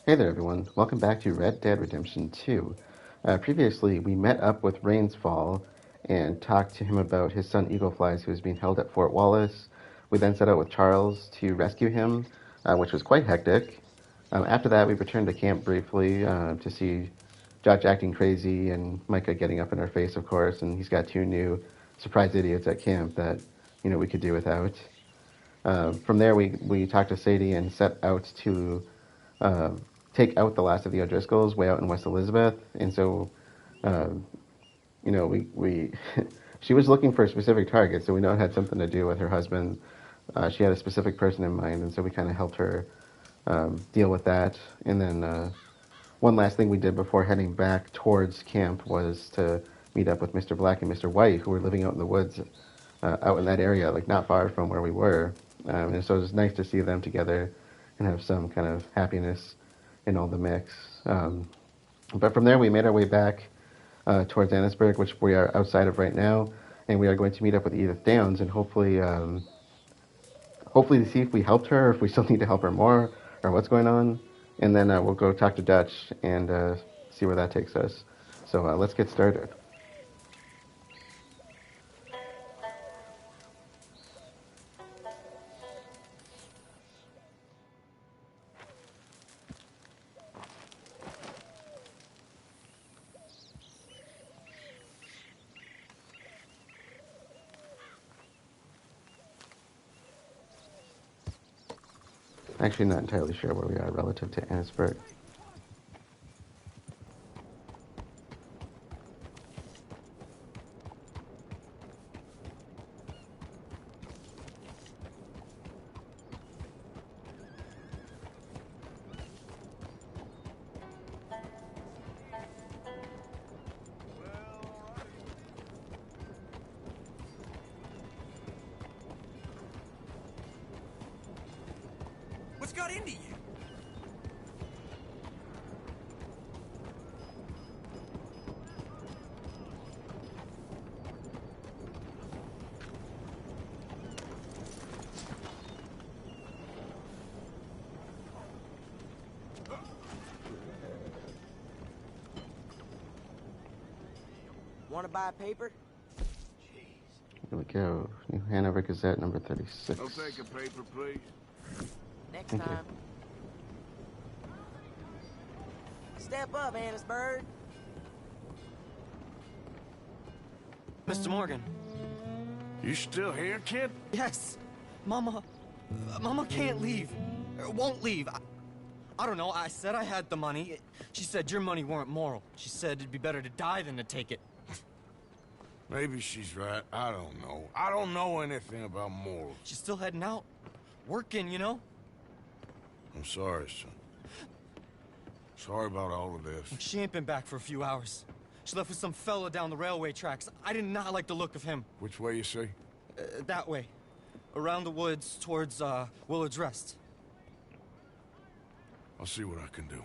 Hey there, everyone. Welcome back to Red Dead Redemption 2. Previously, we met up with Rainsfall and talked to him about his son Eagle Flies, who was being held at Fort Wallace. We then set out with Charles to rescue him, which was quite hectic. After that, we returned to camp briefly to see Judge acting crazy and Micah getting up in our face, of course, and he's got two new surprise idiots at camp that, we could do without. From there, we talked to Sadie and set out to uh, take out the last of the O'Driscolls way out in West Elizabeth. And so, uh, we she was looking for a specific target, so we know it had something to do with her husband. She had a specific person in mind, and so we kind of helped her deal with that. And then one last thing we did before heading back towards camp was to meet up with Mr. Black and Mr. White, who were living out in the woods, out in that area, like not far from where we were. And so it was nice to see them together and have some kind of happiness in all the mix. But from there, we made our way back towards Annesburg, which we are outside of right now, and we are going to meet up with Edith Downs and hopefully to see if we helped her, or if we still need to help her more, or what's going on. And then we'll go talk to Dutch and see where that takes us. So let's get started. Actually, not entirely sure where we are relative to Annesburg. What's got into you? Want to buy paper? Here we go. New Hanover Gazette number 36. I'll take a paper, please. Next Thank you. time. Step up, Annesburg. Mr. Morgan. You still here, kid? Yes. Mama can't leave. Won't leave. I don't know. I said I had the money. She said your money weren't moral. She said it'd be better to die than to take it. Maybe she's right. I don't know. I don't know anything about morals. She's still heading out. Working, you know? I'm sorry, son. Sorry about all of this. She ain't been back for a few hours. She left with some fella down the railway tracks. I did not like the look of him. Which way you say? That way. Around the woods towards, Willard's Rest. I'll see what I can do.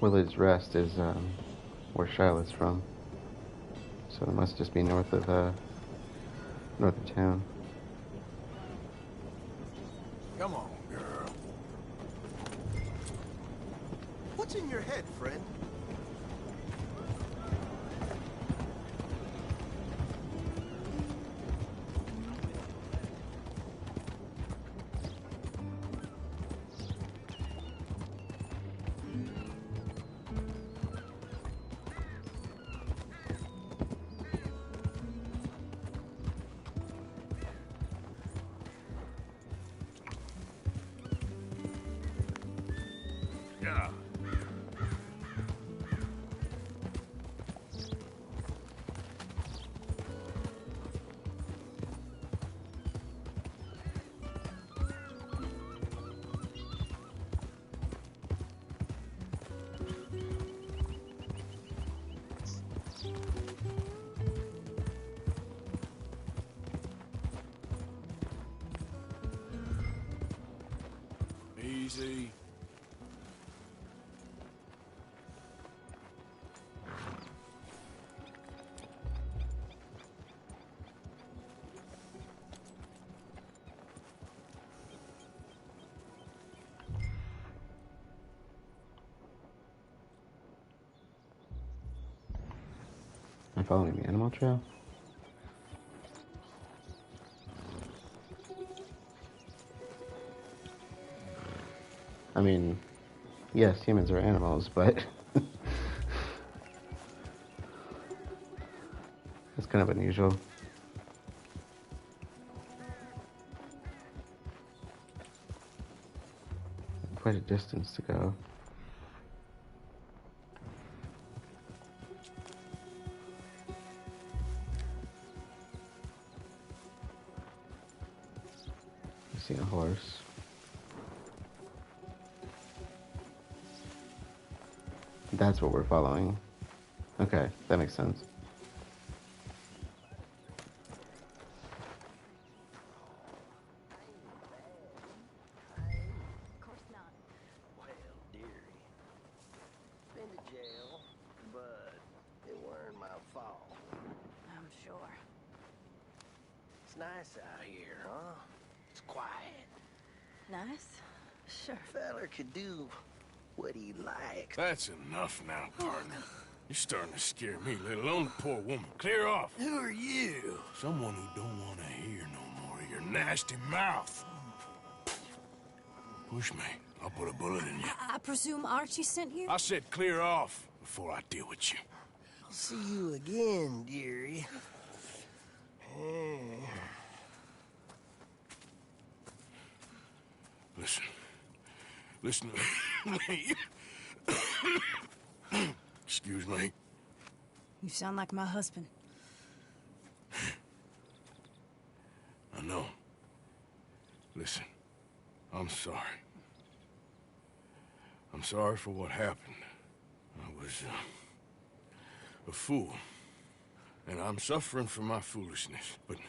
Willard's Rest is where Charlotte's from. So it must just be north of town. Come on, girl. What's in your head, friend? Yeah. Easy. I'm following the animal trail. I mean, yes, humans are animals, but it's kind of unusual. Quite a distance to go. I see a horse. That's what we're following. Okay, that makes sense. Of course not. Well, dearie, been to jail, but it weren't my fault. I'm sure. It's nice out here, huh? It's quiet. Nice? Sure. Feller could do what he likes. That's enough now, partner. You're starting to scare me, let alone the poor woman. Clear off. Who are you? Someone who don't want to hear no more of your nasty mouth. Push me. I'll put a bullet in you. I presume Archie sent you? I said clear off before I deal with you. I'll see you again, dearie. Listen. Listen to me. Excuse me. You sound like my husband. I know. Listen, I'm sorry. I'm sorry for what happened. I was a fool. And I'm suffering for my foolishness. But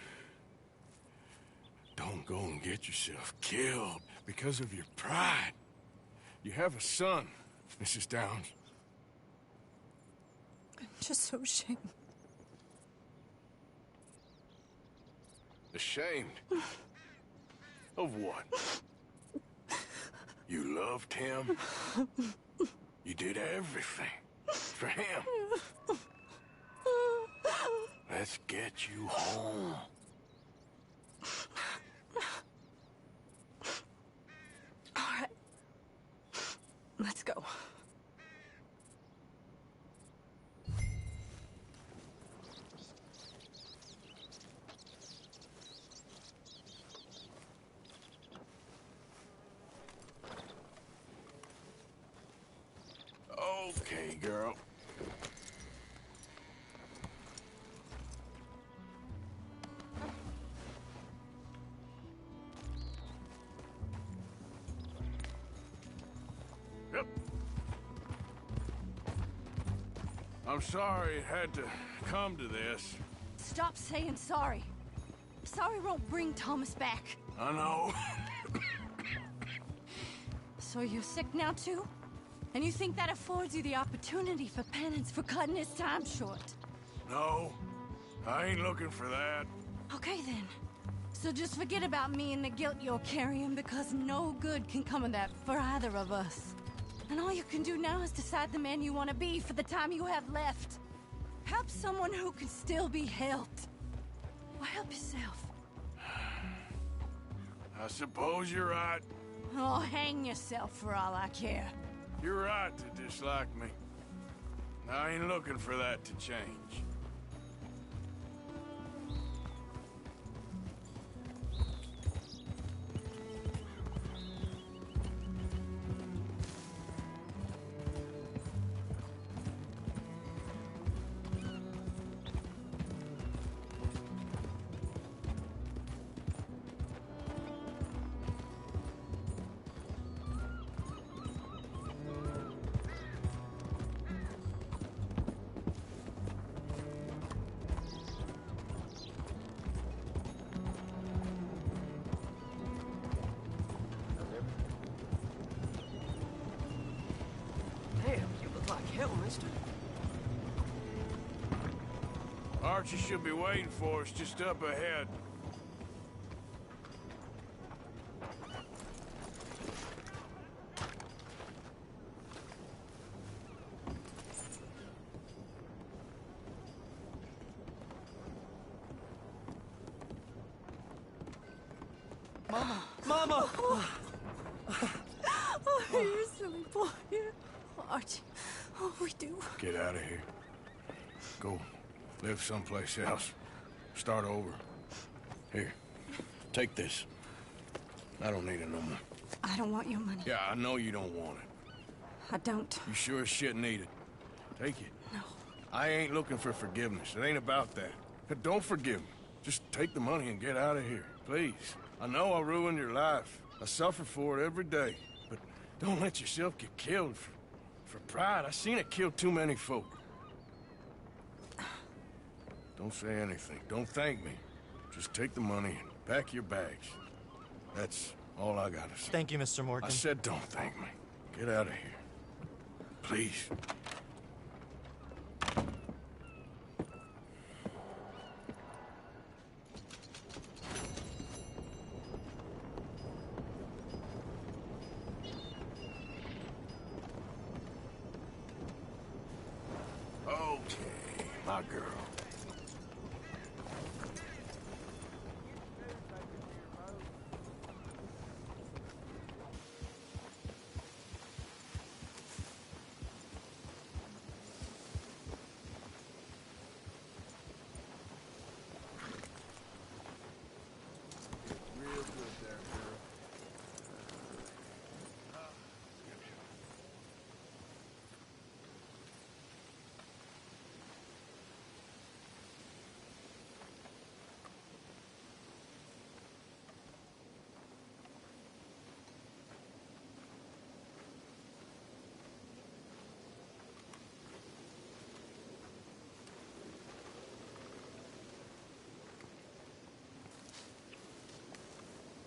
don't go and get yourself killed because of your pride. You have a son, Mrs. Downs. I'm just so ashamed. Ashamed? Of what? You loved him? You did everything for him. Let's get you home. All right. Let's go. Okay, girl. Yep. I'm sorry it had to come to this. Stop saying sorry. Sorry won't bring Thomas back. I know. So you're sick now too? And you think that affords you the opportunity for penance for cutting his time short? No, I ain't looking for that. Okay then. So just forget about me and the guilt you're carrying, because no good can come of that for either of us. And all you can do now is decide the man you want to be for the time you have left. Help someone who can still be helped. Or help yourself. I suppose you're right. Oh, hang yourself for all I care. You're right to dislike me. I ain't looking for that to change. Damn, you look like hell, mister. Archie should be waiting for us just up ahead. Mama! Mama! Oh, you're a silly boy. Archie, oh, we do. Get out of here. Go live someplace else. Start over. Here, take this. I don't need it no more. I don't want your money. Yeah, I know you don't want it. I don't. You sure as shit need it. Take it. No. I ain't looking for forgiveness. It ain't about that. But don't forgive me. Just take the money and get out of here, please. I know I ruined your life. I suffer for it every day. But don't let yourself get killed for pride. I seen it kill too many folk. Don't say anything. Don't thank me. Just take the money and pack your bags. That's all I gotta say. Thank you, Mr. Morgan. I said don't thank me. Get out of here. Please. Okay, my girl. Real good there, girl.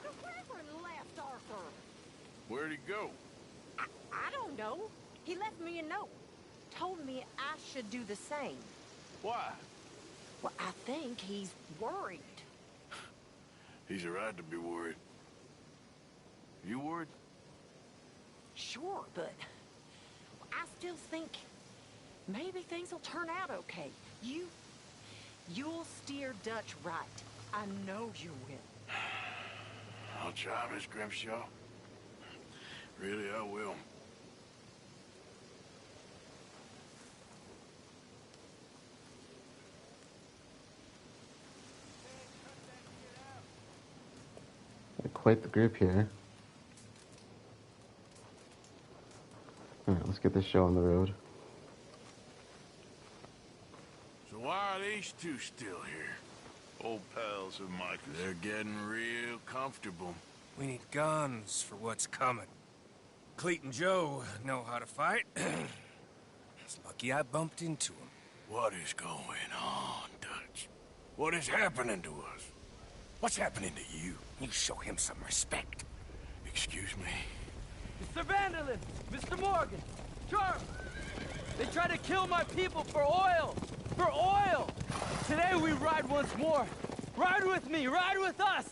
The Reverend left Arthur. Where'd he go? I don't know. He left me a note. Told me I should do the same. Why? Well, I think he's worried. He's a right to be worried. You worried? Sure, but I still think maybe things will turn out okay. You'll steer Dutch right. I know you will. I'll try, Miss Grimshaw. Really, I will. Quite the group here. Alright, let's get this show on the road. So why are these two still here? Old pals of Mike's. They're getting real comfortable. We need guns for what's coming. Cleet and Joe know how to fight. It's lucky I bumped into them. What is going on, Dutch? What is happening to us? What's happening to you? You show him some respect. Excuse me. Mr. Vanderlyn! Mr. Morgan! Charles! They try to kill my people for oil! For oil! Today we ride once more! Ride with me! Ride with us!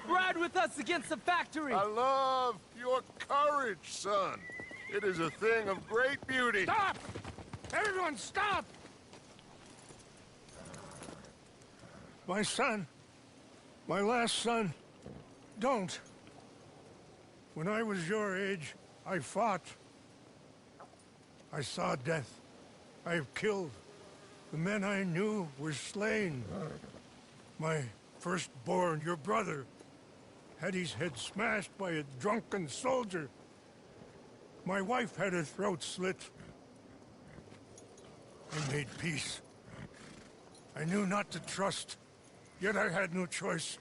Ride with us against the factory! I love your courage, son. It is a thing of great beauty. Stop! Everyone stop! My son. My last son. Don't. When I was your age, I fought. I saw death. I have killed. The men I knew were slain. My firstborn, your brother, had his head smashed by a drunken soldier. My wife had her throat slit. I made peace. I knew not to trust, yet I had no choice.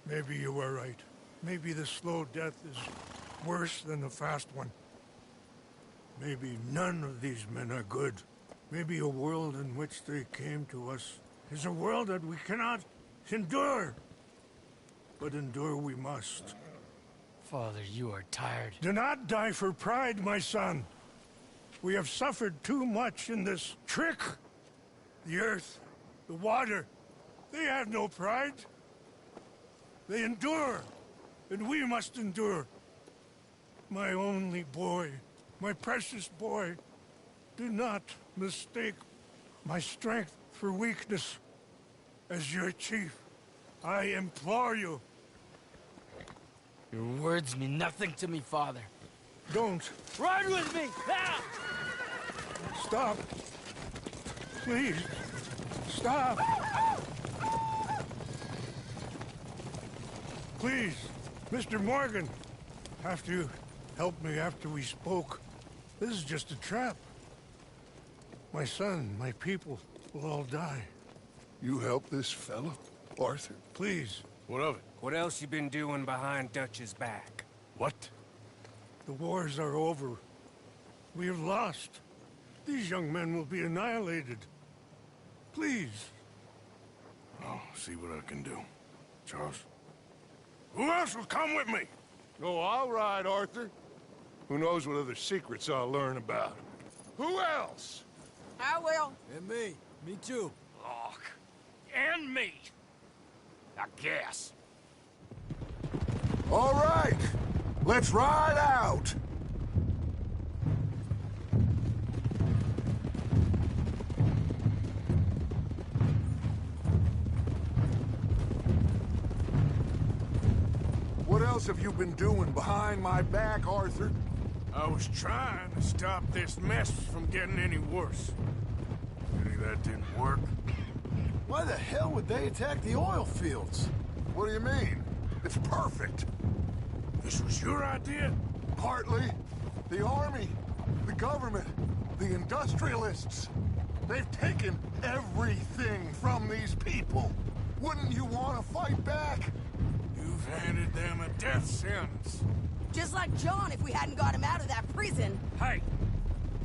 Maybe you were right. Maybe the slow death is worse than the fast one. Maybe none of these men are good. Maybe a world in which they came to us is a world that we cannot endure. But endure we must. Father, you are tired. Do not die for pride, my son. We have suffered too much in this trick. The earth, the water, they have no pride. They endure, and we must endure. My only boy, my precious boy, do not mistake my strength for weakness. As your chief, I implore you, Your words mean nothing to me, Father. Don't. Ride with me! Ah! Stop. Please. Stop. Please, Mr. Morgan. Have to help me after we spoke. This is just a trap. My son, my people will all die. You help this fellow, Arthur? Please. What of it? What else you been doing behind Dutch's back? What? The wars are over. We have lost. These young men will be annihilated. Please. I'll see what I can do. Charles? Who else will come with me? Oh, all right, Arthur. Who knows what other secrets I'll learn about? Who else? I will. And me. Me too. Look. And me. I guess. All right. Let's ride out. What else have you been doing behind my back, Arthur? I was trying to stop this mess from getting any worse. Any of that didn't work. Why the hell would they attack the oil fields? What do you mean? It's perfect. This was your idea? Partly. The army, the government, the industrialists. They've taken everything from these people. Wouldn't you want to fight back? You've handed them a death sentence. Just like John if we hadn't got him out of that prison. Hey,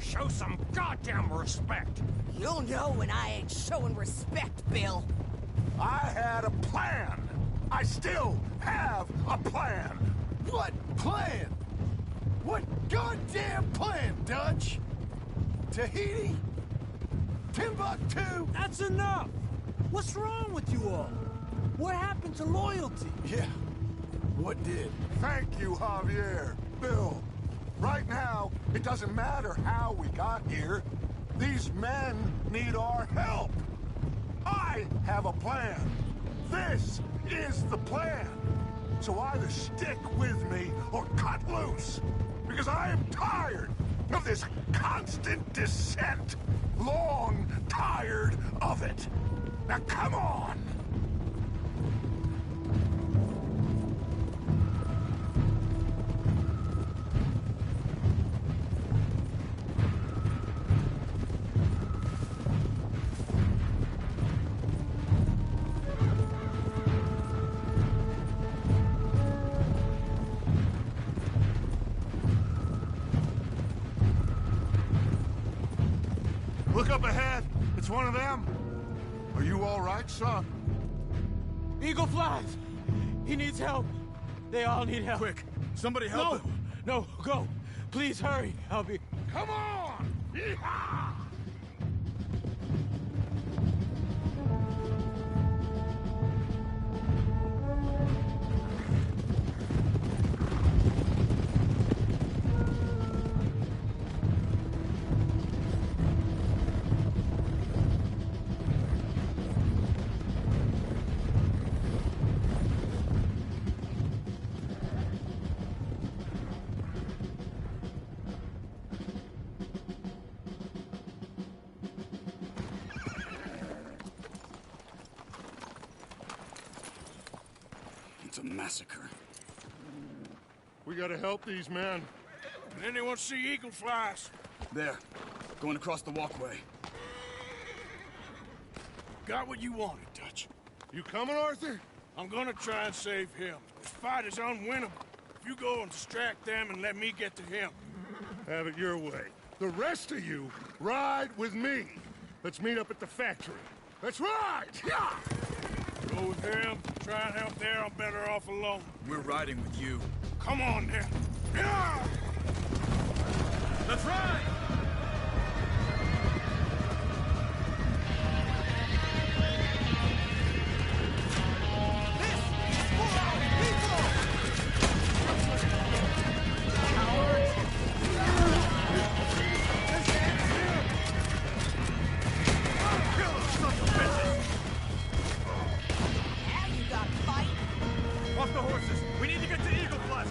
show some goddamn respect. You'll know when I ain't showing respect, Bill. I had a plan. I still have a plan. What plan? What goddamn plan, Dutch? Tahiti? Timbuktu? That's enough! What's wrong with you all? What happened to loyalty? Yeah. What did? Thank you, Javier. Bill. Right now, it doesn't matter how we got here. These men need our help. I have a plan. This is the plan. So either stick with me or cut loose. Because I am tired of this constant descent. Long tired of it. Now come on! Look up ahead. It's one of them. Are you all right, son? Eagle flies! He needs help. They all need help. Quick, somebody help him. No, go. Please hurry. I'll be... Come on! Yeehaw! It's a massacre. We gotta help these men. Did anyone see eagle flies? There. Going across the walkway. Got what you wanted, Dutch. You coming, Arthur? I'm gonna try and save him. This fight is unwinnable. If you go and distract them and let me get to him. Have it your way. The rest of you, ride with me. Let's meet up at the factory. Let's ride! Yeah! Go with him. Try and help there. I'm better off alone. We're riding with you. Come on, then. Yeah! Let's ride! Now you got to fight. Off the horses! We need to get to Eagle Flight!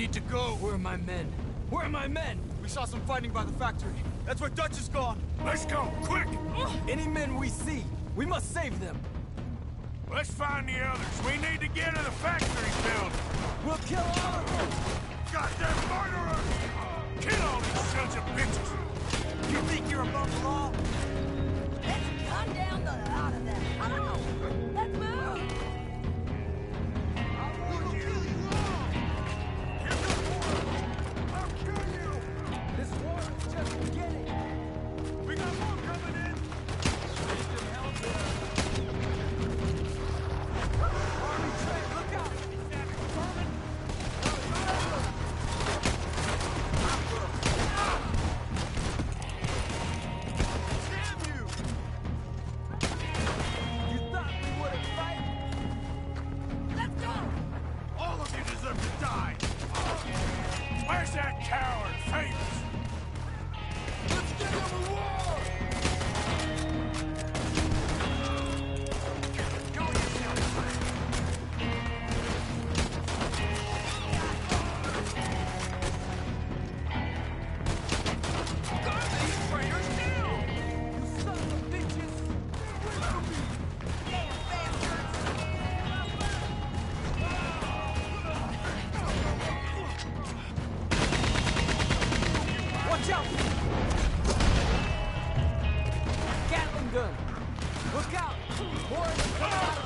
need to go. Where are my men? Where are my men? We saw some fighting by the factory. That's where Dutch is gone. Let's go, quick! Any men we see, we must save them. Let's find the others. We need to get to the factory building. We'll kill all of them. Goddamn murderers! Kill all these sons of bitches! You think you're above the law? Let's gun down the lot of them. Come on, let's move. This war is just beginning. We got more coming in! Army train, look out! Damn you! You thought we wouldn't fight? Let's go. All of you deserve to die! Where's that coward, Famous? Let's get him a war! You sons of bitches! Damn bastards. Watch out! Gatling gun! Look out! More in the crowd!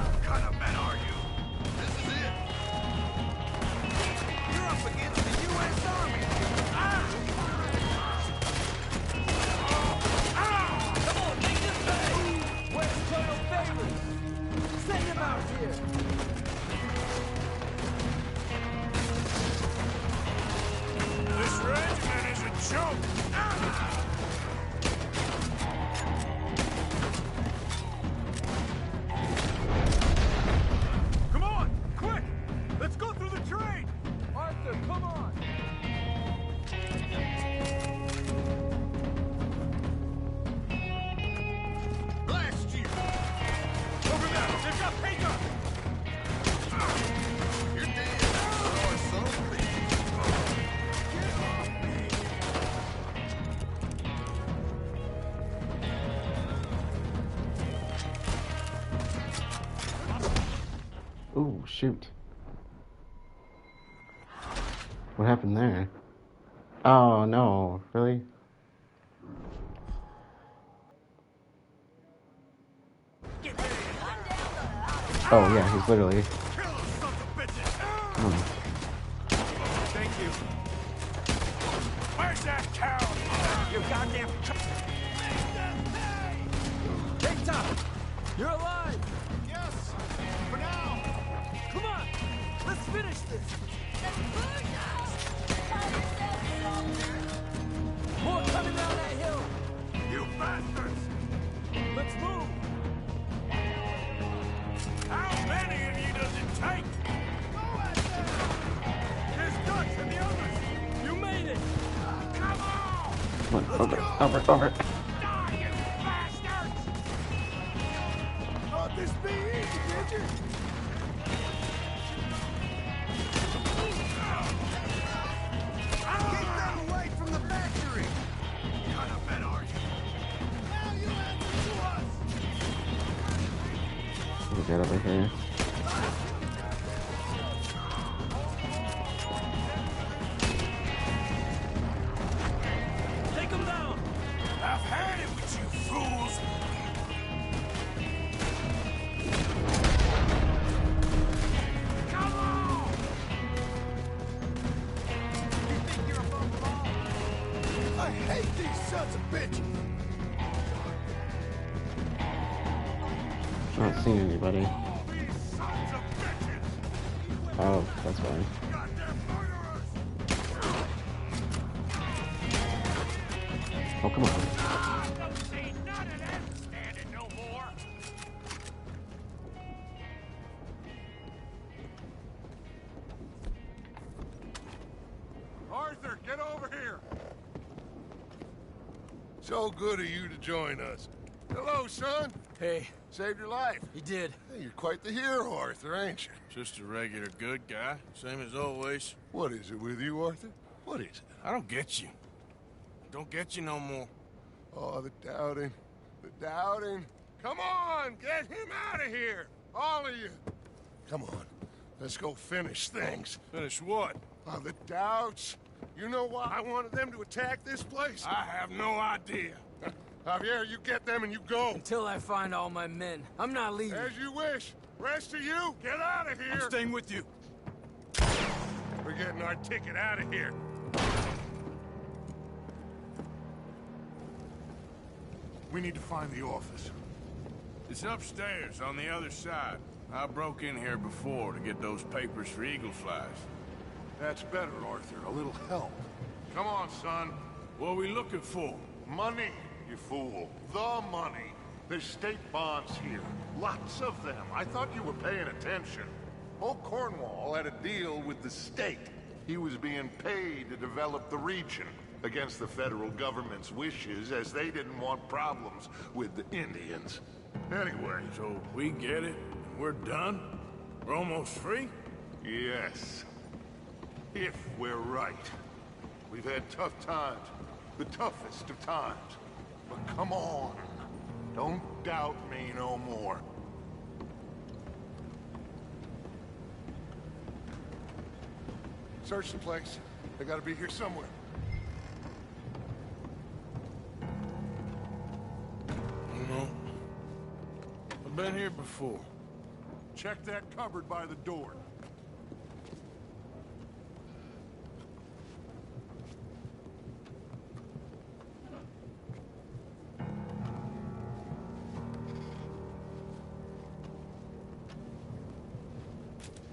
What kind of men are you? This is it! You're up against the U.S. Army! Come on, make this pay! Where's Colonel Favors? Send him out here! This regiment is a joke! Come on, quick! Let's go through the train! Arthur, come on! Blast you! Over there! They've got Peter! You're dead! Oh, son of a bitch! Get off me! Ooh, shoot. What happened there? Oh, no. Really? Oh, yeah, he's literally... Kill those sons of bitches! Hmm. Thank you. Where's that coward? You goddamn... Hey, Tom! You're alive! Yes, for now. Come on! Let's finish this! More coming down that hill! You bastards! Let's move! How many of you does it take? There's Dutch and the others! You made it! Come on! Come on, over. Die, you bastards! Thought this be easy, did you? Keep them away from the factory! What kind of men are you? Now you answer to us. Look at over here. Take him down! I've had it with you fools! Come on! You think you're above the law? I hate these sons of bitches. I'm not seeing anybody. All these sons of bitches! Oh, that's fine. Goddamn murderers! Oh, come on. I don't see none of them standing no more! Arthur, get over here! So good of you to join us. Hello, son. Hey. Saved your life. He did. Hey, you're quite the hero, Arthur, ain't you? Just a regular good guy, same as always. What is it with you, Arthur? What is it? I don't get you. Don't get you no more. Oh, the doubting. The doubting. Come on, get him out of here. All of you. Come on. Let's go finish things. Finish what? Oh, the doubts. You know why I wanted them to attack this place? I have no idea. Javier, you get them and you go. Until I find all my men. I'm not leaving. As you wish. Rest of you, get out of here. I'm staying with you. We're getting our ticket out of here. We need to find the office. It's upstairs on the other side. I broke in here before to get those papers for Eagle Flies. That's better, Arthur. A little help. Come on, son. What are we looking for? Money, you fool. The money. There's state bonds here. Lots of them. I thought you were paying attention. Old Cornwall had a deal with the state. He was being paid to develop the region against the federal government's wishes, as they didn't want problems with the Indians. Anyway, So we get it, and we're done? We're almost free? yes. If we're right. We've had tough times. The toughest of times. But come on. Don't doubt me no more. Search the place. They gotta be here somewhere. No. I've been here before. Check that cupboard by the door.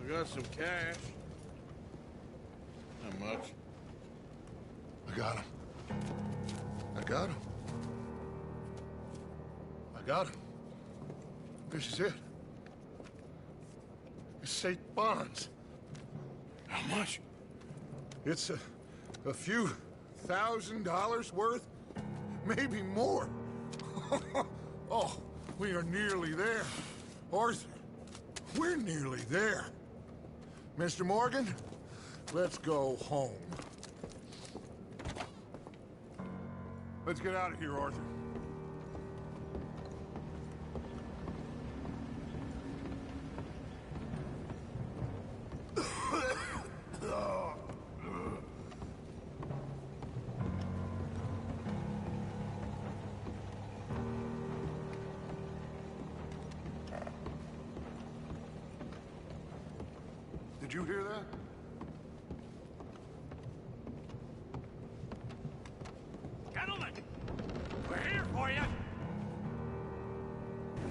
I got some cash. How much? I got him. I got him. I got him. This is it. It's state bonds. How much? It's a few $1,000s worth, maybe more. Oh, we are nearly there. Arthur, we're nearly there. Mr. Morgan, let's go home. Let's get out of here, Arthur. Did you hear that? Gentlemen, we're here for you.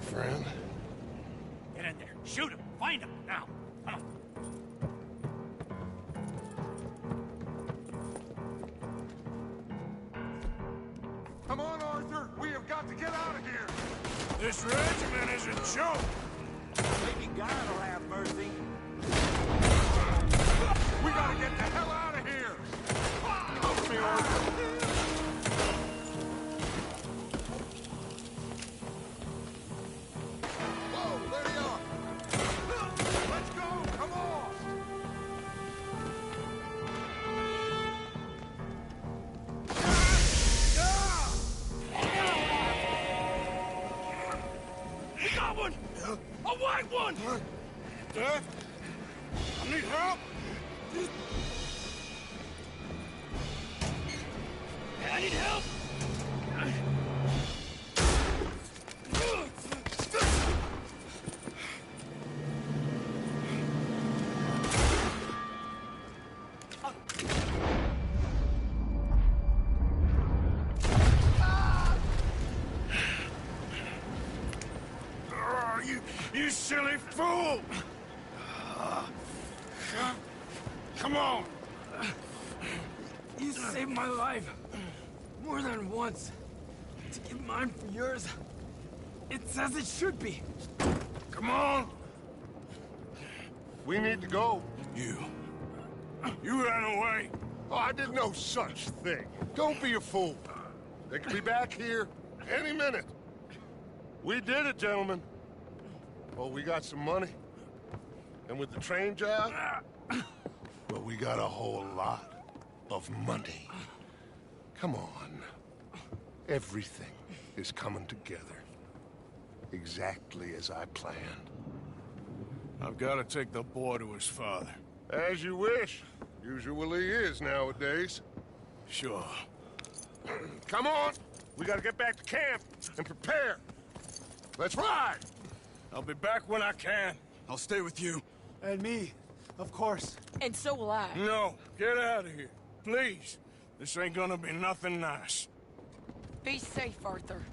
Friend? Get in there. Shoot him. Find him. Now. Come on. Come on, Arthur. We have got to get out of here. This regiment is a joke. Maybe God will have mercy. We gotta get the hell out of here. Help me, Arthur. Whoa, there you are. Let's go. Come on. We got one! A white one! Dad? I need help. I need help! Oh, you silly fool! Come on! You saved my life. More than once. To give mine for yours. It's as it should be. Come on! We need to go. You ran away. Oh, I did no such thing. Don't be a fool. They could be back here any minute. We did it, gentlemen. Well, we got some money. And with the train job, well, we got a whole lot of money. Come on. Everything is coming together. Exactly as I planned. I've got to take the boy to his father. As you wish. Usually is nowadays. Sure. Come on! We gotta get back to camp and prepare. Let's ride! I'll be back when I can. I'll stay with you. And me, of course. And so will I. No, get out of here. Please. This ain't gonna be nothing nice. Be safe, Arthur.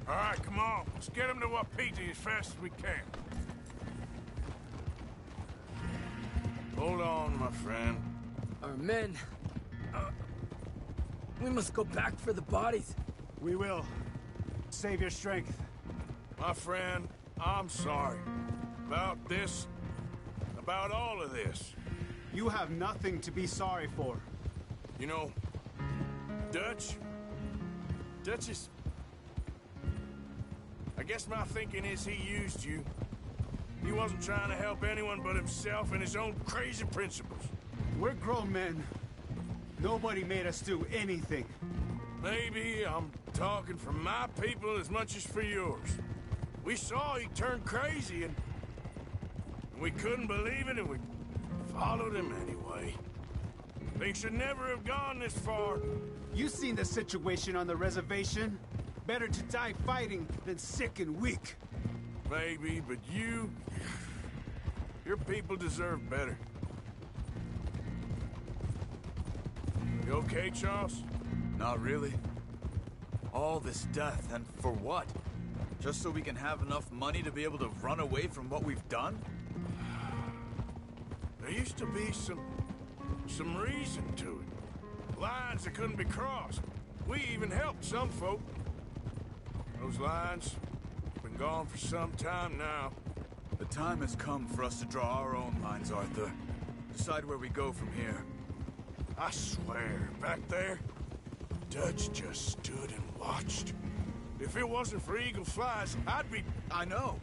All right, come on. Let's get him to Wapiti as fast as we can. Hold on, my friend. Our men... we must go back for the bodies. We will. Save your strength. My friend, I'm sorry. About this. About all of this. You have nothing to be sorry for. You know, Dutch is... I guess my thinking is he used you. He wasn't trying to help anyone but himself and his own crazy principles. We're grown men. Nobody made us do anything. Maybe I'm talking for my people as much as for yours. We saw he turned crazy and we couldn't believe it and we followed him anyway. Things should never have gone this far. You seen the situation on the reservation? Better to die fighting than sick and weak. Maybe, but your people deserve better. You okay, Charles? Not really. All this death, and for what? Just so we can have enough money to be able to run away from what we've done? There used to be some reason to it. Lines that couldn't be crossed. We even helped some folk. Those lines have been gone for some time now. The time has come for us to draw our own lines, Arthur. Decide where we go from here. I swear, back there, Dutch just stood and watched. If it wasn't for Eagle Flies, I'd be... I know.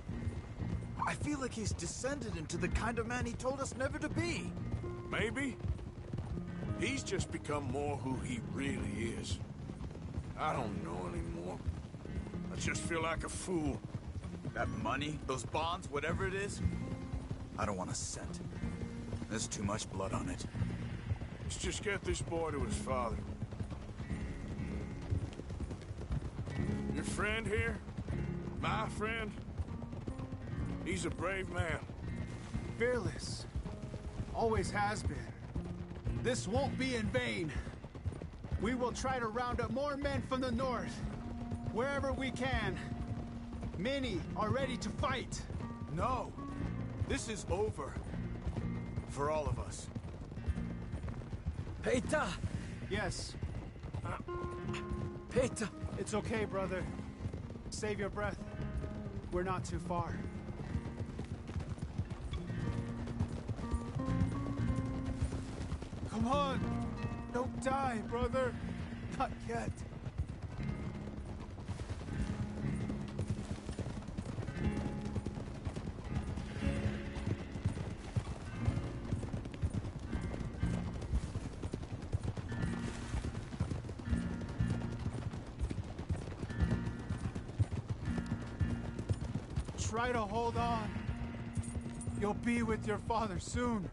I feel like he's descended into the kind of man he told us never to be. Maybe. He's just become more who he really is. I don't know anymore. I just feel like a fool. That money, those bonds, whatever it is, I don't want a cent. There's too much blood on it. Let's just get this boy to his father. Your friend here, my friend, he's a brave man. Fearless. Always has been. This won't be in vain. We will try to round up more men from the north, wherever we can. Many are ready to fight. No, this is over. For all of us. Peter! Yes. Peter! It's okay, brother. Save your breath. We're not too far. Come on! Don't die, brother! Not yet. Try to hold on. You'll be with your father soon.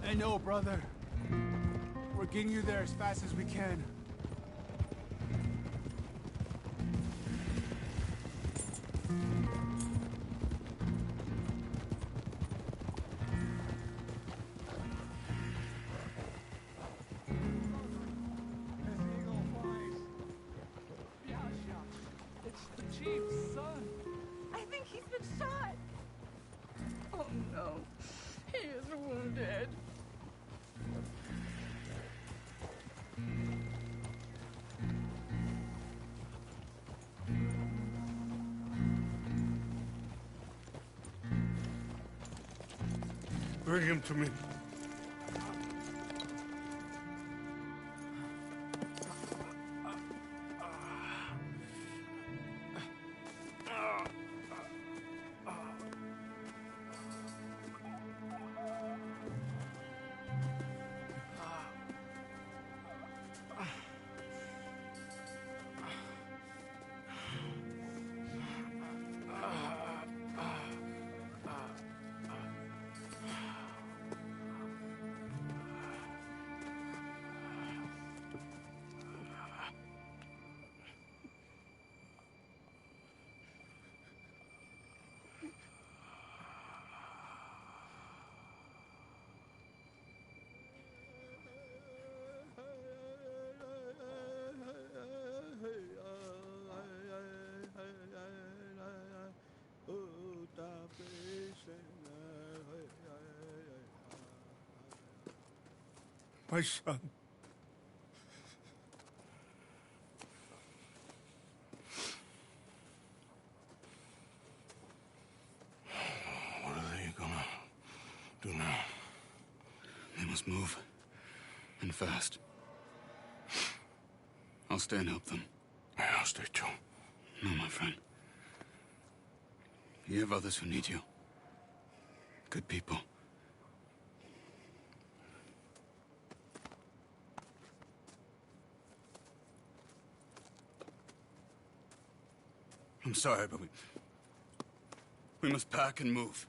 I know, brother. We're getting you there as fast as we can. It's the chief's son. I think he's been shot. Oh no, he is wounded. Bring him to me. My son. What are they gonna do now? They must move. And fast. I'll stay and help them. Yeah, I'll stay too. No, my friend. You have others who need you. Good people. I'm sorry, but we must pack and move.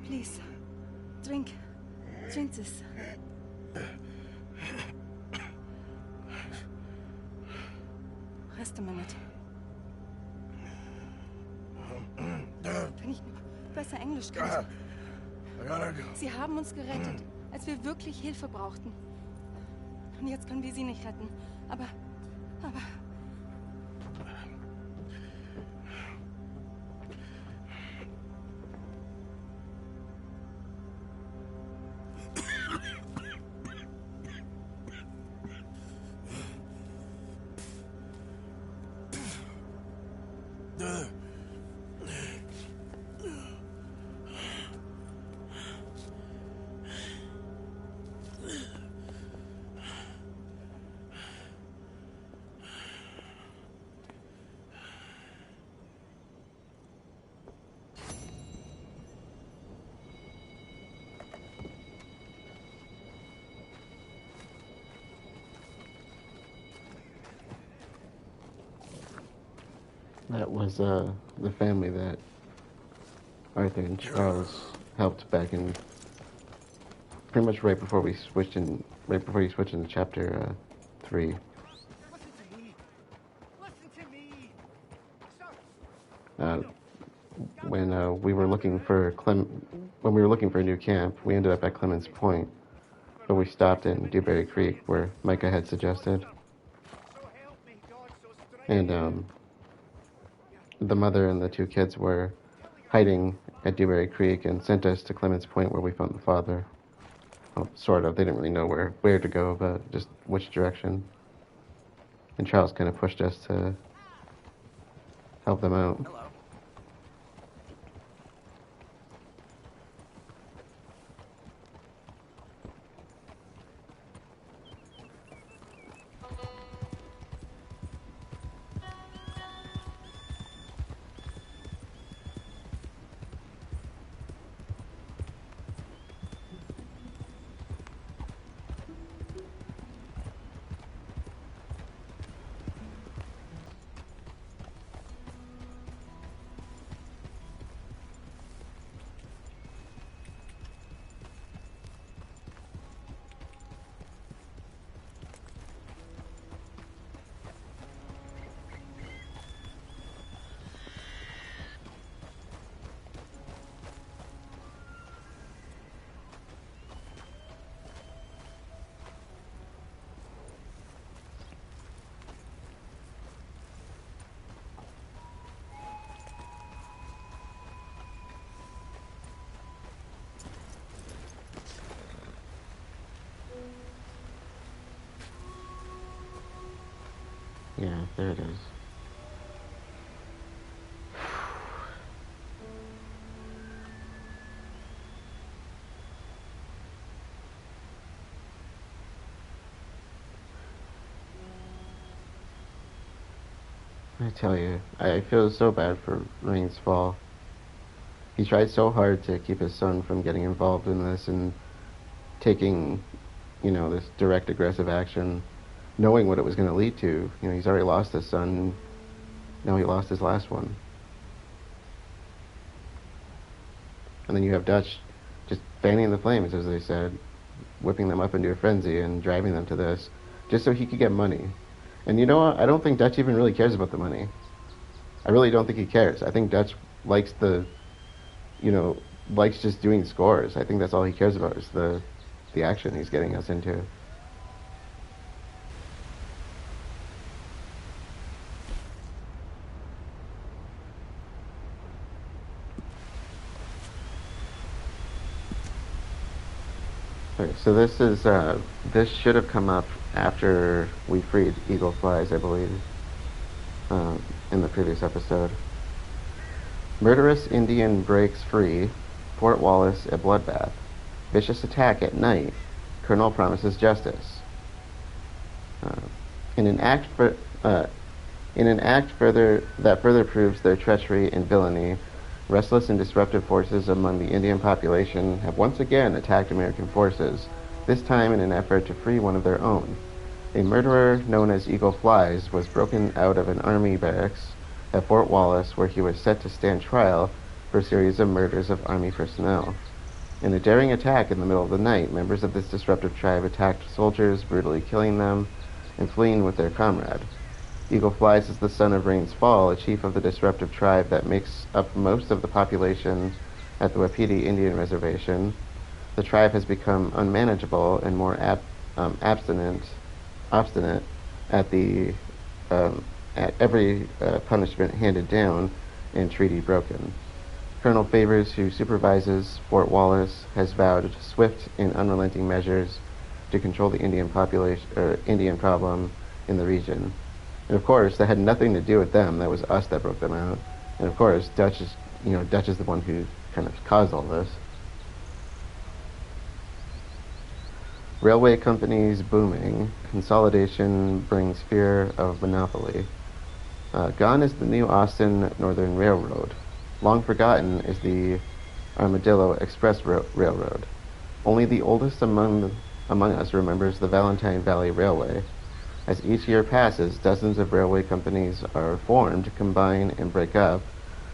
Please, drink. Drink this. Rest a minute. Wenn ich besser Englisch könnte. Sie haben uns gerettet, als wir wirklich Hilfe brauchten. Und jetzt können wir sie nicht retten. Aber... That was the family that Arthur and Charles helped back in pretty much right before you switched into chapter 3. When we were looking for a new camp, we ended up at Clemens Point, but we stopped in Dewberry Creek where Micah had suggested. And the mother and the 2 kids were hiding at Dewberry Creek and sent us to Clemens Point where we found the father. Well, sort of. They didn't really know where to go, but just which direction. And Charles kind of pushed us to help them out. Hello. Yeah, there it is. I tell you, I feel so bad for Rain's Fall. He tried so hard to keep his son from getting involved in this and taking, this direct aggressive action, knowing what it was going to lead to. He's already lost his son. Now he lost his last one. And then you have Dutch just fanning the flames, as they said, whipping them up into a frenzy and driving them to this, just so he could get money. And you know what? I don't think Dutch even really cares about the money. I really don't think he cares. I think Dutch likes likes just doing scores. I think that's all he cares about is the action he's getting us into. Okay, so this should have come up after we freed Eagle Flies, I believe, in the previous episode. Murderous Indian breaks free. Fort Wallace a bloodbath. Vicious attack at night. Colonel promises justice. In an act further proves their treachery and villainy, restless and disruptive forces among the Indian population have once again attacked American forces, this time in an effort to free one of their own. A murderer known as Eagle Flies was broken out of an army barracks at Fort Wallace, where he was set to stand trial for a series of murders of army personnel. In a daring attack in the middle of the night, members of this disruptive tribe attacked soldiers, brutally killing them and fleeing with their comrade. Eagle Flies is the son of Rain's Fall, a chief of the disruptive tribe that makes up most of the population at the Wapiti Indian Reservation. The tribe has become unmanageable and more obstinate at every punishment handed down and treaty broken. Colonel Favors, who supervises Fort Wallace, has vowed swift and unrelenting measures to control the Indian problem in the region. And of course, that had nothing to do with them. That was us that broke them out. And of course, Dutch is the one who kind of caused all this. Railway companies booming. Consolidation brings fear of monopoly. Gone is the new Austin Northern Railroad. Long forgotten is the Armadillo Express Railroad. Only the oldest among us remembers the Valentine Valley Railway. As each year passes, dozens of railway companies are formed, combine, and break up.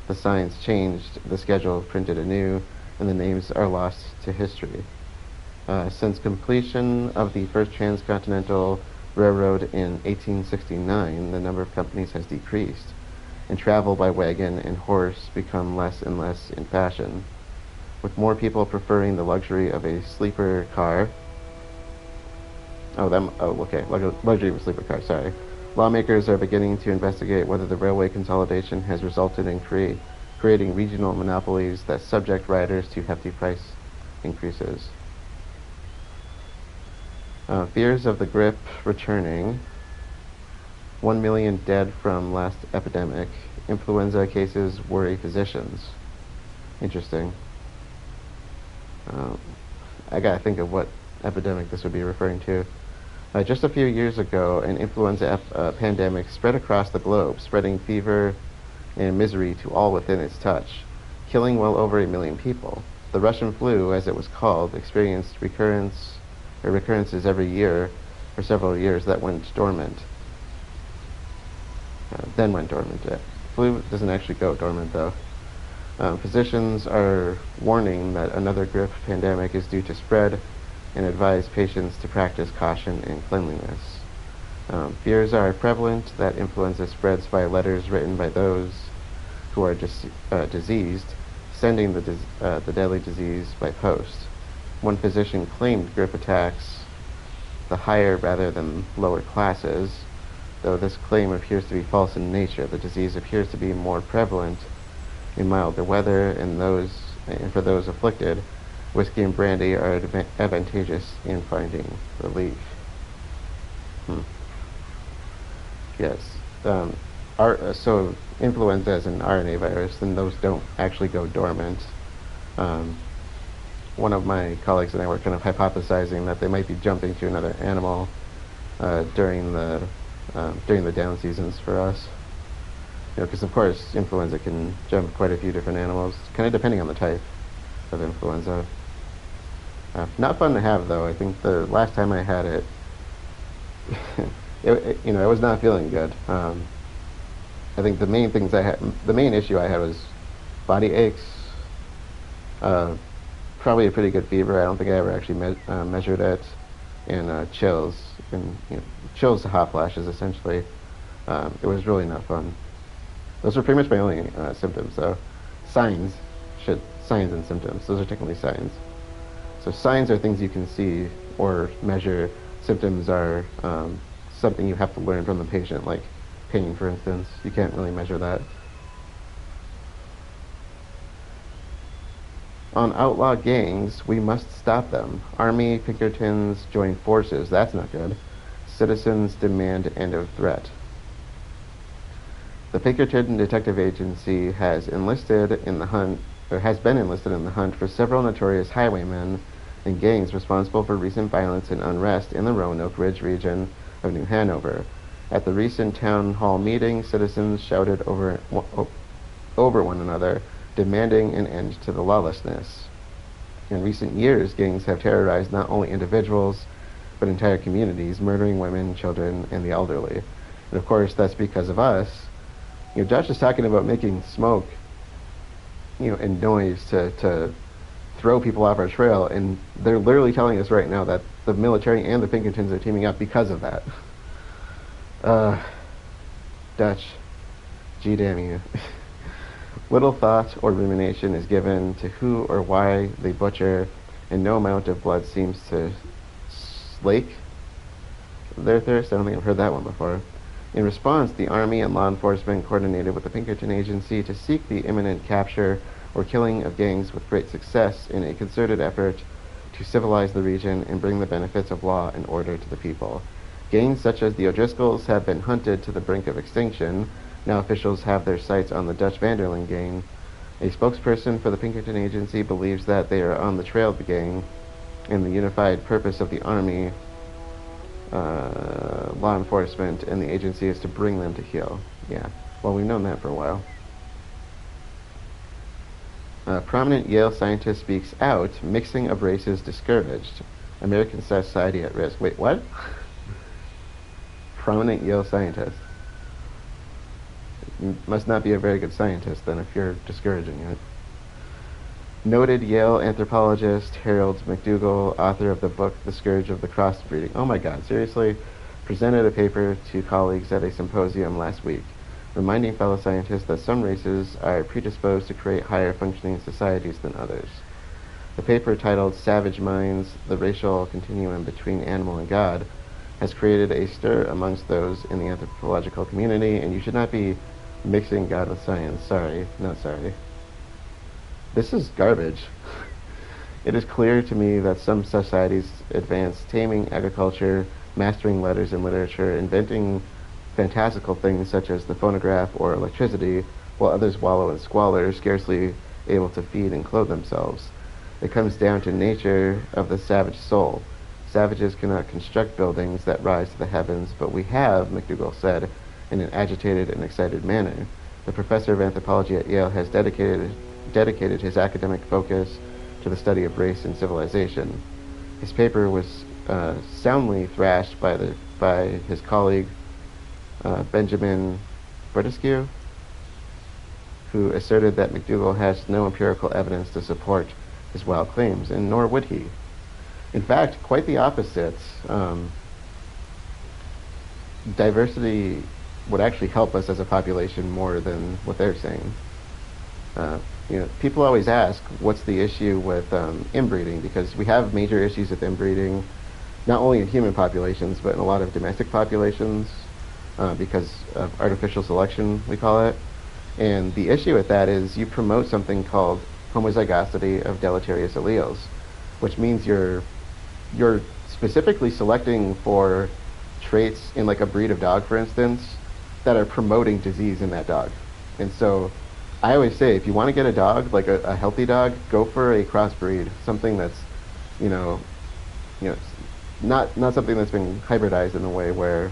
The signs changed, the schedule printed anew, and the names are lost to history. Since completion of the first transcontinental railroad in 1869, the number of companies has decreased, and travel by wagon and horse become less and less in fashion, with more people preferring the luxury of a sleeper car. Luxury of a sleeper car, sorry. Lawmakers are beginning to investigate whether the railway consolidation has resulted in creating regional monopolies that subject riders to hefty price increases. Fears of the grip returning. 1 million dead from last epidemic. Influenza cases worry physicians. Interesting. I gotta think of what epidemic this would be referring to. Just a few years ago, an influenza pandemic spread across the globe, spreading fever and misery to all within its touch, killing well over 1 million people. The Russian flu, as it was called, experienced recurrences every year for several years that went dormant. Flu doesn't actually go dormant, though. Physicians are warning that another grip pandemic is due to spread and advise patients to practice caution and cleanliness. Fears are prevalent that influenza spreads by letters written by those who are diseased, sending the deadly disease by post. One physician claimed grip attacks the higher rather than lower classes, though this claim appears to be false in nature. The disease appears to be more prevalent in milder weather, and for those afflicted, whiskey and brandy are advantageous in finding relief. Yes. So influenza is an RNA virus, and those don't actually go dormant. One of my colleagues and I were kind of hypothesizing that they might be jumping to another animal during the down seasons for us. Because of course influenza can jump quite a few different animals, kind of depending on the type of influenza. Not fun to have though. I think the last time I had it, I was not feeling good. I think the main issue I had was body aches, probably a pretty good fever. I don't think I ever actually measured it, and chills, and chills to hot flashes essentially. It was really not fun. Those were pretty much my only symptoms. So signs and symptoms. Those are technically signs. So signs are things you can see or measure. Symptoms are something you have to learn from the patient, like pain, for instance. You can't really measure that. On outlaw gangs, we must stop them. Army Pinkertons join forces. That's not good. Citizens demand end of threat. The Pinkerton Detective Agency has been enlisted in the hunt for several notorious highwaymen and gangs responsible for recent violence and unrest in the Roanoke Ridge region of New Hanover. At the recent town hall meeting, citizens shouted over one another, demanding an end to the lawlessness. In recent years, gangs have terrorized not only individuals, but entire communities, murdering women, children, and the elderly. And of course, that's because of us. Josh is talking about making smoke, and noise to throw people off our trail, and they're literally telling us right now that the military and the Pinkertons are teaming up because of that. Dutch, gee damn you. Little thought or rumination is given to who or why they butcher, and no amount of blood seems to slake their thirst. I don't think I've heard that one before. In response, the Army and law enforcement coordinated with the Pinkerton Agency to seek the imminent capture or killing of gangs with great success in a concerted effort to civilize the region and bring the benefits of law and order to the people. Gangs such as the O'Driscolls have been hunted to the brink of extinction. Now officials have their sights on the Dutch Vanderlyn gang. A spokesperson for the Pinkerton Agency believes that they are on the trail of the gang, and the unified purpose of the Army, law enforcement, and the agency is to bring them to heel. Yeah, well, we've known that for a while. Prominent Yale scientist speaks out, mixing of races discouraged. American society at risk. Wait, what? Prominent Yale scientist. You must not be a very good scientist then if you're discouraging it. Noted Yale anthropologist Harold McDougall, author of the book The Scourge of the Crossbreeding. Oh my god, seriously? Presented a paper to colleagues at a symposium last week, reminding fellow scientists that some races are predisposed to create higher functioning societies than others. The paper, titled Savage Minds, the Racial Continuum Between Animal and God, has created a stir amongst those in the anthropological community, and you should not be mixing God with science. Sorry, not sorry. This is garbage. It is clear to me that some societies advance taming agriculture, mastering letters and literature, inventing fantastical things such as the phonograph or electricity, while others wallow in squalor, scarcely able to feed and clothe themselves. It comes down to nature of the savage soul. Savages cannot construct buildings that rise to the heavens, but we have, McDougall said, in an agitated and excited manner. The professor of anthropology at Yale has dedicated his academic focus to the study of race and civilization. His paper was soundly thrashed by his colleague Benjamin Fortescue, who asserted that McDougall has no empirical evidence to support his wild claims, and nor would he. In fact, quite the opposite. Diversity would actually help us as a population more than what they're saying. People always ask, what's the issue with inbreeding? Because we have major issues with inbreeding, not only in human populations, but in a lot of domestic populations, because of artificial selection, we call it. And the issue with that is you promote something called homozygosity of deleterious alleles, which means you're specifically selecting for traits in like a breed of dog, for instance, that are promoting disease in that dog. And so I always say, if you want to get a dog, like a healthy dog, go for a crossbreed, something that's, you know, not something that's been hybridized in a way where,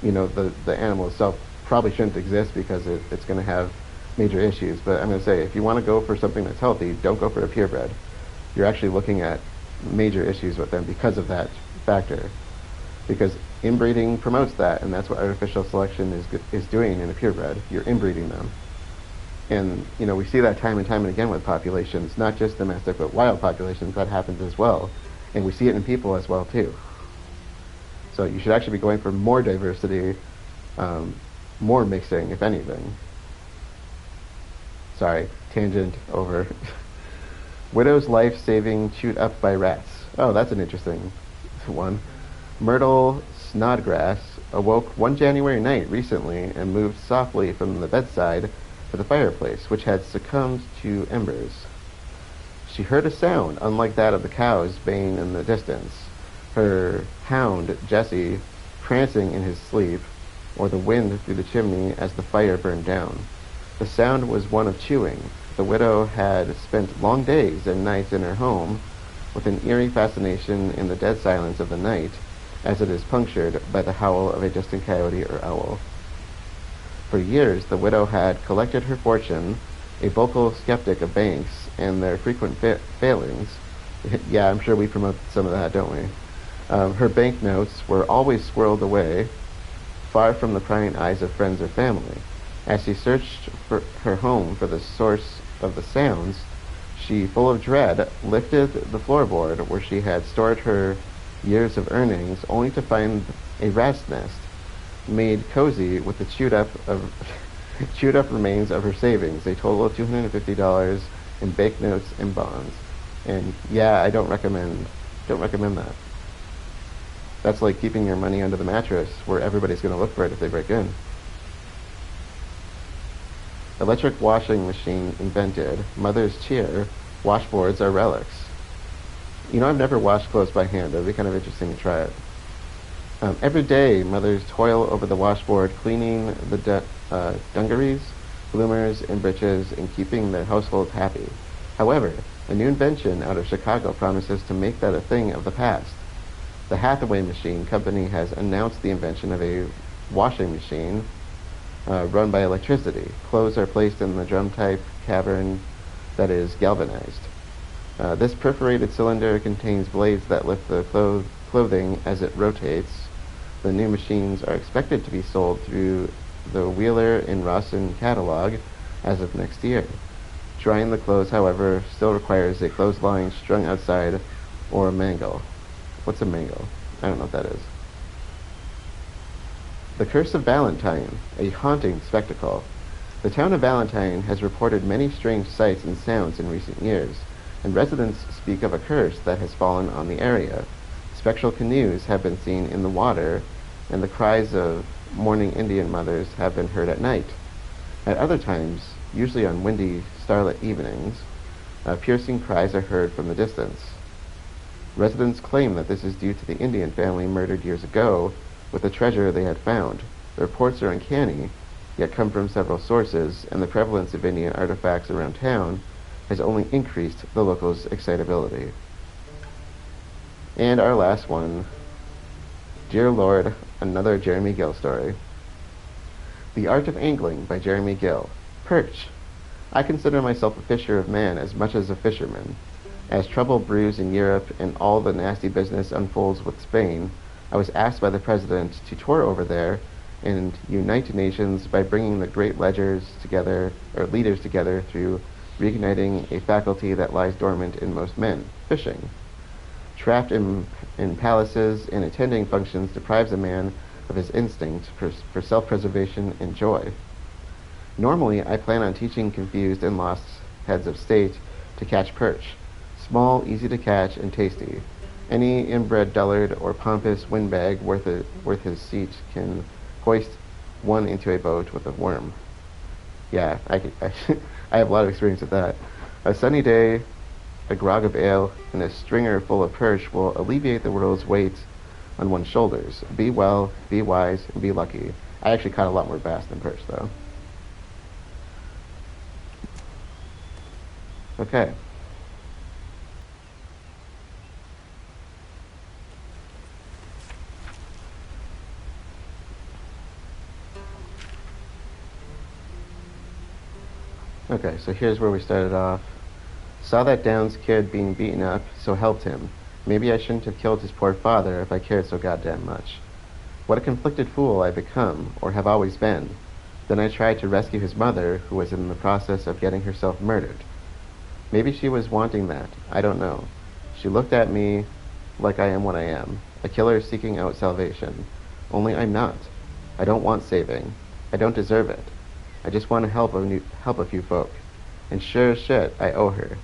you know, the animal itself probably shouldn't exist because it's going to have major issues. But I'm going to say, if you want to go for something that's healthy, don't go for a purebred. You're actually looking at major issues with them because of that factor. Because inbreeding promotes that, and that's what artificial selection is doing in a purebred. You're inbreeding them. And, you know, we see that time and time and again with populations, not just domestic, but wild populations. That happens as well. And we see it in people as well, too. So you should actually be going for more diversity, more mixing, if anything. Sorry, tangent over. Widow's life saving chewed up by rats. Oh, that's an interesting one. Myrtle Snodgrass awoke one January night recently and moved softly from the bedside to the fireplace, which had succumbed to embers. She heard a sound unlike that of the cows baying in the distance, her hound, Jesse, prancing in his sleep, or the wind through the chimney as the fire burned down. The sound was one of chewing. The widow had spent long days and nights in her home, with an eerie fascination in the dead silence of the night, as it is punctured by the howl of a distant coyote or owl. For years, the widow had collected her fortune, a vocal skeptic of banks and their frequent failings. Yeah, I'm sure we promote some of that, don't we? Her banknotes were always squirreled away, far from the prying eyes of friends or family. As she searched for her home for the source of the sounds, she, full of dread, lifted the floorboard where she had stored her years of earnings, only to find a rat's nest made cozy with the chewed up remains of her savings, a total of $250 in banknotes and bonds. And yeah, I don't recommend that. That's like keeping your money under the mattress where everybody's going to look for it if they break in. Electric washing machine invented. Mother's cheer. Washboards are relics. You know, I've never washed clothes by hand. It'd be kind of interesting to try it. Every day, mothers toil over the washboard, cleaning the dungarees, bloomers, and breeches, and keeping their household happy. However, a new invention out of Chicago promises to make that a thing of the past. The Hathaway Machine Company has announced the invention of a washing machine run by electricity. Clothes are placed in the drum-type cavern that is galvanized. This perforated cylinder contains blades that lift the clothing as it rotates. The new machines are expected to be sold through the Wheeler and Rawson catalog as of next year. Drying the clothes, however, still requires a clothesline strung outside or a mangle. What's a mangle? I don't know what that is. The Curse of Valentine, a haunting spectacle. The town of Valentine has reported many strange sights and sounds in recent years, and residents speak of a curse that has fallen on the area. Spectral canoes have been seen in the water, and the cries of mourning Indian mothers have been heard at night. At other times, usually on windy, starlit evenings, piercing cries are heard from the distance. Residents claim that this is due to the Indian family murdered years ago with the treasure they had found. The reports are uncanny, yet come from several sources, and the prevalence of Indian artifacts around town has only increased the locals' excitability. And our last one, Dear Lord, another Jeremy Gill story. The Art of Angling by Jeremy Gill. Perch. I consider myself a fisher of man as much as a fisherman. As trouble brews in Europe and all the nasty business unfolds with Spain, I was asked by the president to tour over there and unite nations by bringing the great leaders together through reigniting a faculty that lies dormant in most men, fishing. Trapped in palaces and attending functions deprives a man of his instinct for self-preservation and joy. Normally, I plan on teaching confused and lost heads of state to catch perch. Small, easy to catch, and tasty. Any inbred dullard or pompous windbag worth his seat can hoist one into a boat with a worm. Yeah, I have a lot of experience with that. A sunny day, a grog of ale, and a stringer full of perch will alleviate the world's weight on one's shoulders. Be well, be wise, and be lucky. I actually caught a lot more bass than perch, though. Okay. Okay, so here's where we started off. Saw that Downs kid being beaten up, so helped him. Maybe I shouldn't have killed his poor father if I cared so goddamn much. What a conflicted fool I've become, or have always been. Then I tried to rescue his mother, who was in the process of getting herself murdered. Maybe she was wanting that, I don't know. She looked at me like I am what I am, a killer seeking out salvation. Only I'm not. I don't want saving. I don't deserve it. I just want to help a few folk. And sure as shit, I owe her.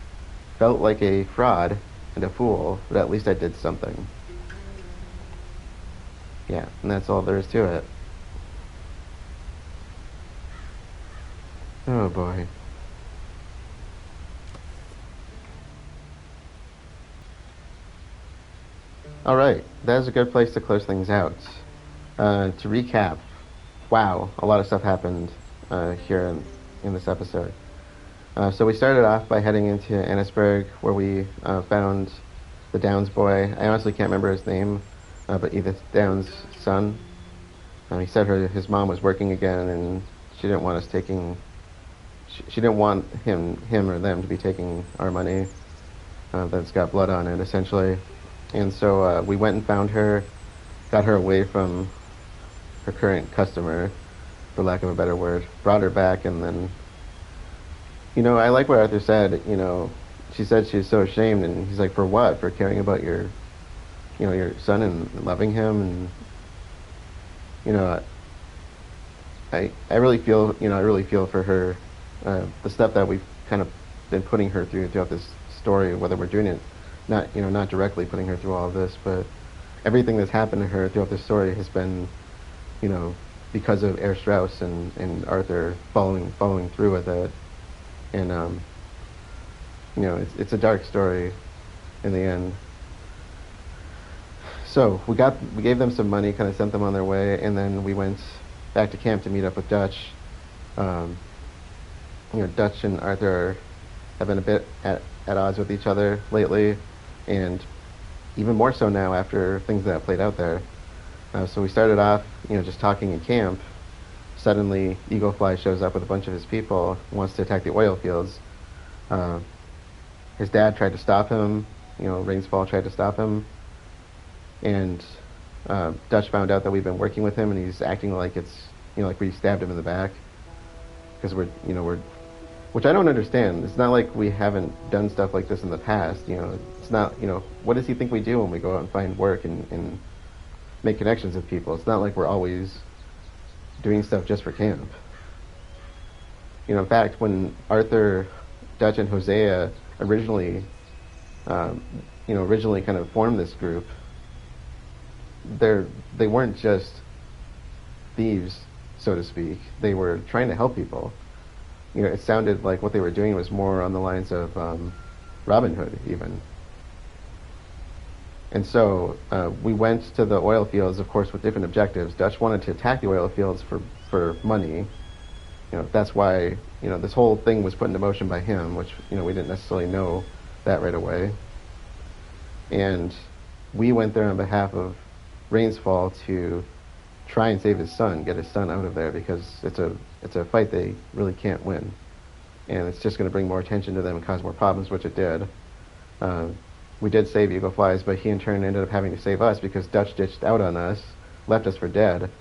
Felt like a fraud and a fool, but at least I did something. Yeah, and that's all there is to it. Oh boy. Alright, that's a good place to close things out. To recap, wow, a lot of stuff happened here in this episode. So we started off by heading into Annesburg, where we found the Downs boy. I honestly can't remember his name, but Edith Downs' son. He said his mom was working again, and she didn't want us taking. She didn't want him or them to be taking our money that's got blood on it, essentially. And so we went and found her, got her away from her current customer, for lack of a better word, brought her back, and then, you know, I like what Arthur said, you know, she said she's so ashamed, and he's like, for what? For caring about your son and loving him, and, you know, I really feel for her, the stuff that we've kind of been putting her throughout this story, whether we're doing it, not directly putting her through all of this, but everything that's happened to her throughout this story has been, you know, because of Herr Strauss and Arthur following through with it. And you know, it's a dark story in the end. So we gave them some money, kind of sent them on their way, and then we went back to camp to meet up with Dutch. You know, Dutch and Arthur have been a bit at odds with each other lately, and even more so now after things that played out there. So we started off, you know, just talking in camp. Suddenly, Eaglefly shows up with a bunch of his people, wants to attack the oil fields. His dad tried to stop him. You know, Rainsfall tried to stop him. And Dutch found out that we've been working with him, and he's acting like it's, you know, like we stabbed him in the back. Because which I don't understand. It's not like we haven't done stuff like this in the past. You know, it's not, you know, what does he think we do when we go out and find work and make connections with people? It's not like we're always doing stuff just for camp. You know, in fact, when Arthur, Dutch, and Hosea originally kind of formed this group, they weren't just thieves, so to speak. They were trying to help people. You know, it sounded like what they were doing was more on the lines of Robin Hood, even. And so we went to the oil fields, of course, with different objectives. Dutch wanted to attack the oil fields for money. You know, that's why, you know, this whole thing was put into motion by him, which, you know, we didn't necessarily know that right away. And we went there on behalf of Rainsfall to try and save his son, get his son out of there, because it's a fight they really can't win. And it's just going to bring more attention to them and cause more problems, which it did. We did save Eagleflies, but he in turn ended up having to save us because Dutch ditched out on us, left us for dead,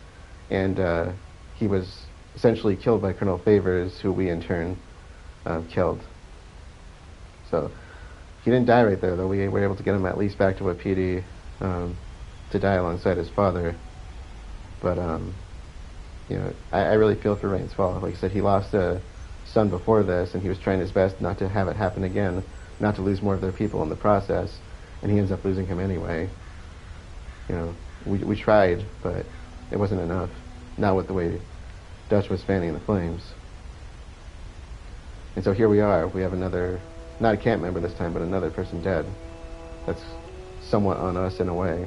and he was essentially killed by Colonel Favors, who we in turn killed. So he didn't die right there, though. We were able to get him at least back to Wapiti to die alongside his father. But you know, I really feel for Rainsfall. Like I said, he lost a son before this, and he was trying his best not to have it happen again, not to lose more of their people in the process, and he ends up losing him anyway. You know, we tried, but it wasn't enough. Not with the way Dutch was fanning the flames. And so here we are. We have another, not a camp member this time, but another person dead. That's somewhat on us in a way.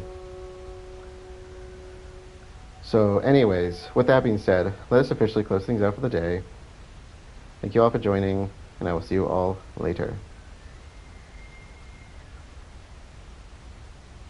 So anyways, with that being said, let us officially close things out for the day. Thank you all for joining, and I will see you all later.